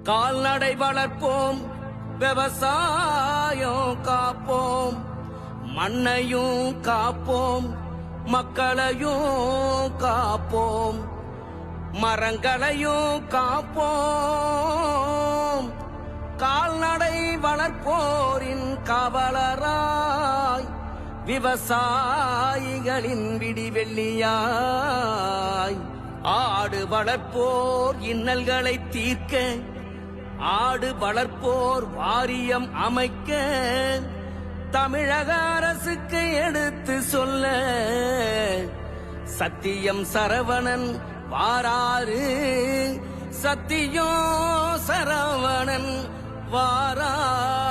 கால்நடை வளர்ப்போம், விவசாயம் காப்போம், மண்ணையும் காப்போம், மக்களையும் காப்போம், மரங்களையும் காப்போம். கால்நடை வளர்ப்போரின் காவலராய், விவசாயிகளின் விடிவெள்ளியாய், ஆடு வளர்ப்போர் இன்னல்களை தீர்க்க, ஆடு வளர்ப்போர் வாரியம் அமைக்க, தமிழக அரசுக்கு எடுத்து சொல்ல சத்தியம் சரவணன் வாராரு, சத்தியம் சரவணன் வாராரு.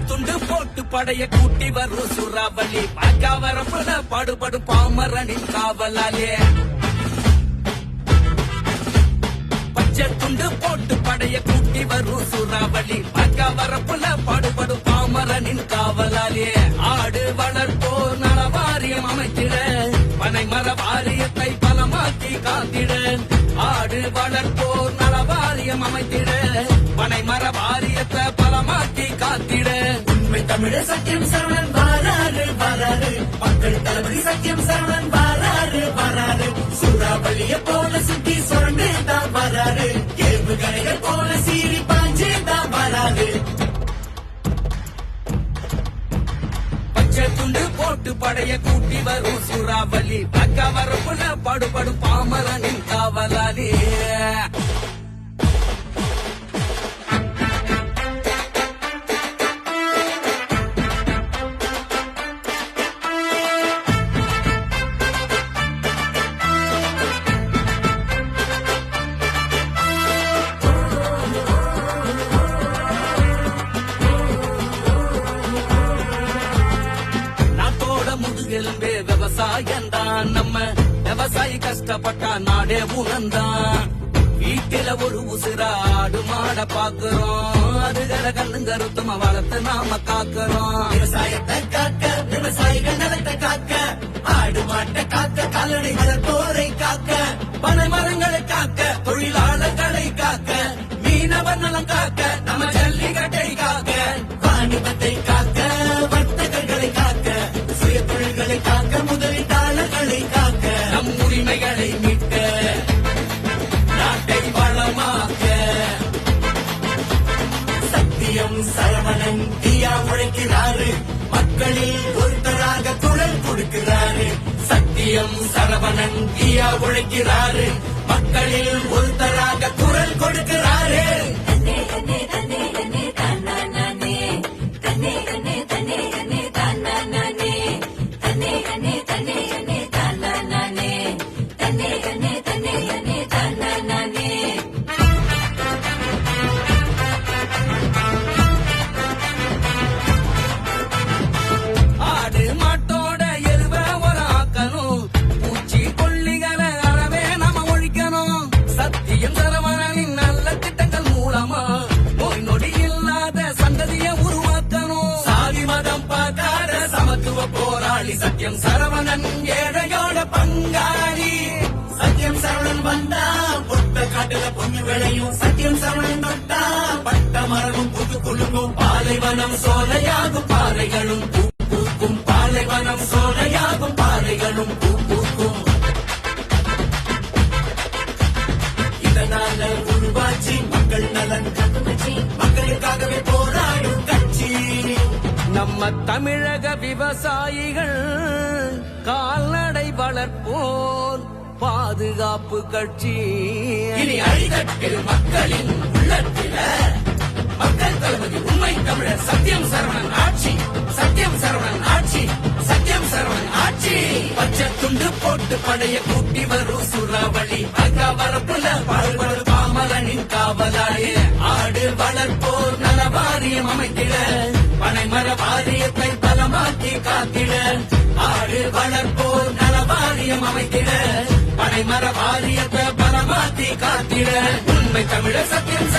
துண்டு போட்டு படைய கூட்டி வரும் சூறாவளி, பாக்காவரப்புல பாடுபடும் பாமரனின் காவலாலே. பச்சை துண்டு போட்டு படைய கூட்டி வரும் சூறாவளி, பாக்காவரப்புல பாடுபடும் பாமரனின் காவலாலே. ஆடு வளர்ப்போர் நல வாரியம் அமைத்திட, பனை மர வாரியத்தை பலமாக்கி காத்திட. ஆடு வளர்ப்போர் நல வாரியம் அமைத்திட, பனை மர வாரியத்தை பலமாக்கி காத்திட. உண்மை தமிழர் சத்தியம் சரவணன் வாராரு வாராரு, மக்கள் தளபதி சத்தியம் சரவணன் வாராரு வாராரு. சூறாவளிய போல சுத்தி சுரண்டு தான் வராரு, ஏவுகணைகள் போல சீறி பாஞ்சே தான் வராரு. பச்சை துண்டு போட்டு படைய கூட்டி வரும் சூறாவளி, பக்க வரப்புல பாடுபடும் பாமரனின் காவலாளி. எலும்பே விவசாயந்தான், நம்ம விவசாயி கஷ்டப்பட்டா நாடே உணர்ந்தான். வீட்டில ஒரு உசிரா ஆடு மாட பாக்குறோம், அதுகளை கண்ணு கருத்துமா வளர்த்து நாம காக்குறோம். விவசாயத்தை காக்க, விவசாயிகள் நலத்தை காக்க, ஆடு மாட்டை காக்க, கால்நடை வளர்ப்போரை காக்க, பனை மரங்களை காக்க, தொழிலாளர்களை காக்க, மீனவர் நலம் காக்க, நம்ம ஜல்லிக்கட்டை காக்க, வாணிபத்தை காக்க, வர்த்தகர்களை காக்க, சுய தொழில்களை காக்க, முதலீட்டாளர்களை காக்க, நம் உரிமைகளை மீட்க, நாட்டை வளமாக்க. சத்தியம் சரவணன் தீயா உழைக்கிறாரு, மக்களில் ஒருத்தராக குரல் கொடுக்கிறாரு. சத்தியம் சரவணன் தீயா உழைக்கிறாரு, மக்களில் ஒருத்தராக குரல் கொடுக்கிறாரு. ஆடு மாட்டோட எருவ ஒராக்கணும், பூச்சி கொல்லிகளை அறவே நாம ஒழிக்கணும். சத்தியம் சரவணனின் நல்ல திட்டங்கள் மூலமா நோய் நொடி இல்லாத சந்ததிய உருவாக்கணும். சாதி மதம் பார்க்காத சமத்துவ போராளி சத்தியம் சரவணன், ஏழையோட பங்காளி. சத்தியம் சரவணன் வந்தா பொட்ட காட்டுல பொண்ணு விளையும், சத்தியம் சரவணன் தொட்டா பட்ட மரமும் புது குழுங்கும். பாலைவனம் சோலையாகும் பாறைகளும் பூ பூக்கும், பாலைவனம் சோலையாகும் பாறைகளும் பூ பூக்கும். இதனால உருவாச்சி மக்கள் நலன் கட்சி, மக்களுக்காகவே போராடும் கட்சி நம்ம தமிழக விவசாயிகள். கால்நடை வளர்ப்போர் பாதுகாப்பு கட்சி. இனி அடித்தட்டு மக்களின் உள்ளத்தில மக்கள் தளபதி உண்மை தமிழர் சத்தியம் சரவணன் ஆட்சி, சத்தியம் சரவணன் ஆட்சி, சத்தியம் சரவணன் ஆட்சி. பச்சை துண்டு போட்டு படைய கூட்டி வரும் சூறாவளி, அக்கா வரப்புல பாடுபடு பாமரனின் காவலாளி. ஆடு வளர்ப்போர் நல வாரியம் அமைத்திட, பனை மர வாரியத்தை பலமாக்கி காத்திட. ஆடு வளர்ப்போர் நல வாரியம் அமைத்திட, பனை பாய்மர வாரியத்தை பலமாத்தி காத்திட உண்மை தமிழர் சத்தியம்